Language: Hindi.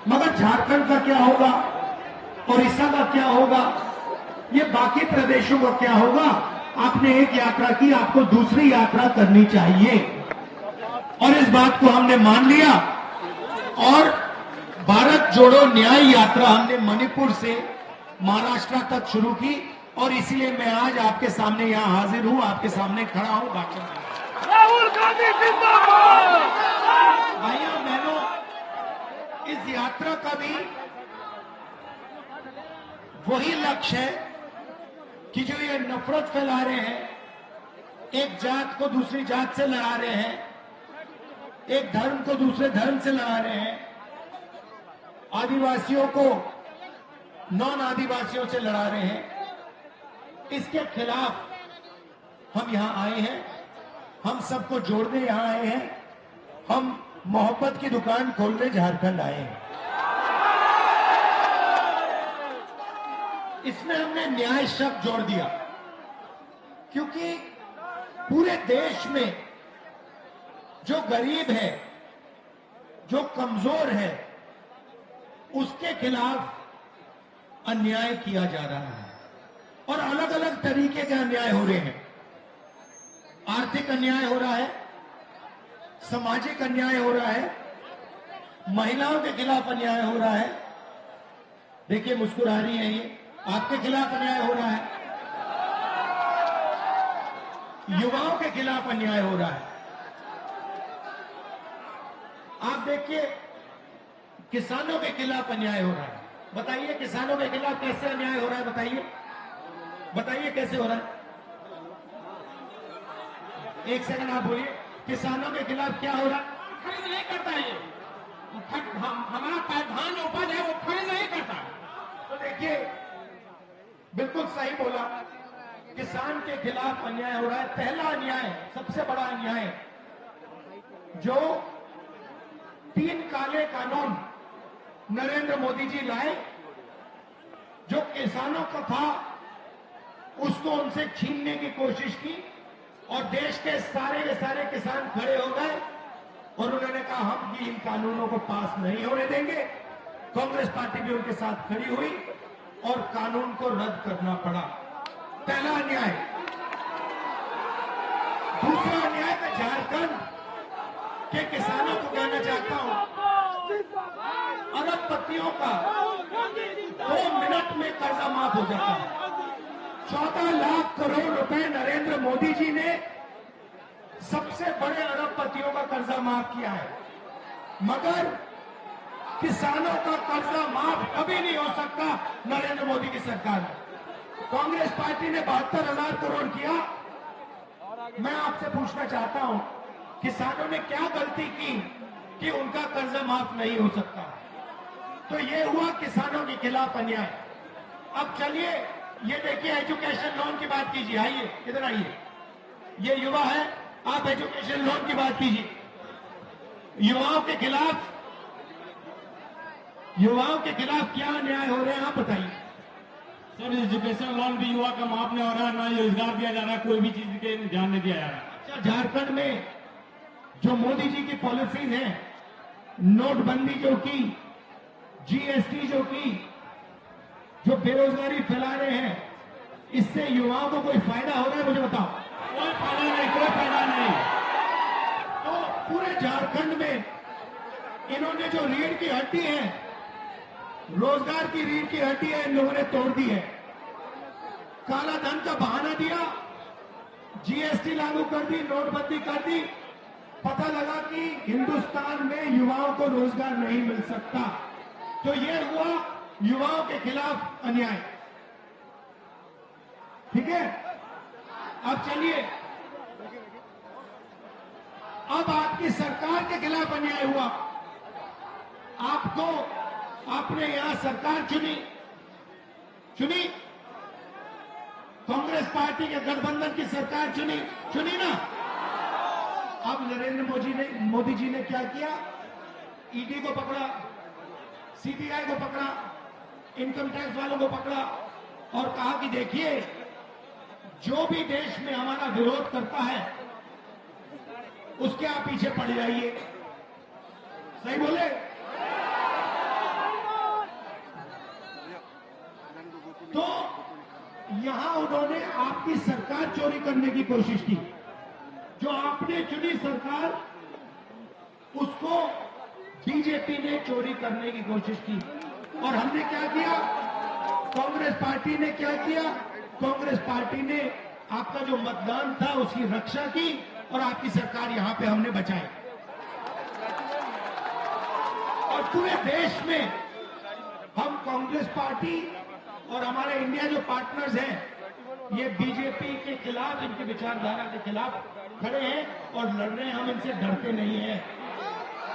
मगर झारखंड का क्या होगा, उड़ीसा का क्या होगा, ये बाकी प्रदेशों का क्या होगा? आपने एक यात्रा की, आपको दूसरी यात्रा करनी चाहिए। और इस बात को हमने मान लिया और भारत जोड़ो न्याय यात्रा हमने मणिपुर से महाराष्ट्र तक शुरू की और इसीलिए मैं आज आपके सामने यहां हाजिर हूं, आपके सामने खड़ा हूं भाषण देने। राहुल गांधी जिंदाबाद। भाइयों बहनों, इस यात्रा का भी वही लक्ष्य है कि जो ये नफरत फैला रहे हैं, एक जात को दूसरी जात से लड़ा रहे हैं, एक धर्म को दूसरे धर्म से लड़ा रहे हैं, आदिवासियों को नॉन आदिवासियों से लड़ा रहे हैं, इसके खिलाफ हम यहां आए हैं। हम सबको जोड़ने यहां आए हैं। हम मोहब्बत की दुकान खोलने झारखंड आए हैं। इसमें हमने न्याय शब्द जोड़ दिया क्योंकि पूरे देश में जो गरीब है, जो कमजोर है, उसके खिलाफ अन्याय किया जा रहा है और अलग अलग तरीके के अन्याय हो रहे हैं। आर्थिक अन्याय हो रहा है, सामाजिक अन्याय हो रहा है, महिलाओं के खिलाफ अन्याय हो रहा है। देखिए मुस्कुरा रही है, ये आपके खिलाफ अन्याय हो रहा है, युवाओं के खिलाफ अन्याय हो रहा है। आप देखिए किसानों के खिलाफ अन्याय हो रहा है। बताइए किसानों के खिलाफ कैसे अन्याय हो रहा है? बताइए बताइए कैसे हो रहा है? एक सेकंड आप बोलिए, किसानों के खिलाफ क्या हो रहा है? खरीद नहीं करता ये, हमारा धान उपज है वो खरीद नहीं करता। तो देखिए बिल्कुल सही बोला, किसान के खिलाफ अन्याय हो रहा है। पहला अन्याय, सबसे बड़ा अन्याय, जो 3 काले कानून नरेंद्र मोदी जी लाए, जो किसानों का था उसको उनसे छीनने की कोशिश की और देश के सारे किसान खड़े हो गए और उन्होंने कहा हम भी इन कानूनों को पास नहीं होने देंगे। कांग्रेस पार्टी भी उनके साथ खड़ी हुई और कानून को रद्द करना पड़ा। पहला अन्याय। दूसरा अन्याय मैं झारखंड के किसानों को कहना चाहता हूं, अरबपतियों का 2 मिनट में कर्जा माफ हो जाता है। 14 लाख करोड़ रुपए नरेंद्र मोदी जी ने सबसे बड़े अरबपतियों का कर्जा माफ किया है, मगर किसानों का कर्जा माफ कभी नहीं हो सकता नरेंद्र मोदी की सरकार में। कांग्रेस पार्टी ने 72,000 करोड़ किया। मैं आपसे पूछना चाहता हूं, किसानों ने क्या गलती की कि उनका कर्जा माफ नहीं हो सकता? तो ये हुआ किसानों के खिलाफ अन्याय। अब चलिए ये देखिए, एजुकेशन लोन की बात कीजिए। आइए इधर आइए, ये युवा है, आप एजुकेशन लोन की बात कीजिए। युवाओं के खिलाफ क्या अन्याय हो रहे हैं आप बताइए। सर एजुकेशन लोन भी युवा का माफ नहीं हो रहा है, ना रोजगार दिया जा रहा है, कोई भी चीज के ध्यान नहीं दिया जा रहा है। अच्छा, झारखंड में जो मोदी जी की पॉलिसीज हैं, नोटबंदी जो की, जीएसटी जो की, जो बेरोजगारी फैला रहे हैं, इससे युवाओं को कोई फायदा हो रहा है? मुझे बताओ। कोई फायदा नहीं, कोई फायदा नहीं। तो पूरे झारखंड में इन्होंने जो रीढ़ की हड्डी है, रोजगार की रीढ़ की हड्डी है, इन लोगों ने तोड़ दी है। काला धन का बहाना दिया, जीएसटी लागू कर दी, नोटबंदी कर दी। पता लगा कि हिंदुस्तान में युवाओं को रोजगार नहीं मिल सकता, तो ये हुआ युवाओं के खिलाफ अन्याय। ठीक है, अब चलिए, अब आपकी सरकार के खिलाफ अन्याय हुआ। आपने यहां सरकार चुनी, कांग्रेस पार्टी के गठबंधन की सरकार चुनी ना। अब नरेंद्र मोदी जी ने क्या किया? ईडी को पकड़ा, सीबीआई को पकड़ा, इनकम टैक्स वालों को पकड़ा और कहा कि देखिए, जो भी देश में हमारा विरोध करता है उसके आप पीछे पड़ जाइए। सही बोले? आपकी सरकार चोरी करने की कोशिश की। जो आपने चुनी सरकार, उसको बीजेपी ने चोरी करने की कोशिश की। और हमने क्या किया? कांग्रेस पार्टी ने क्या किया? कांग्रेस पार्टी ने आपका जो मतदान था उसकी रक्षा की और आपकी सरकार यहां पे हमने बचाई। और पूरे देश में हम कांग्रेस पार्टी और हमारे इंडिया जो पार्टनर्स हैं, ये बीजेपी के खिलाफ, इनकी विचारधारा के खिलाफ खड़े हैं और लड़ रहे हैं। हम इनसे डरते नहीं हैं।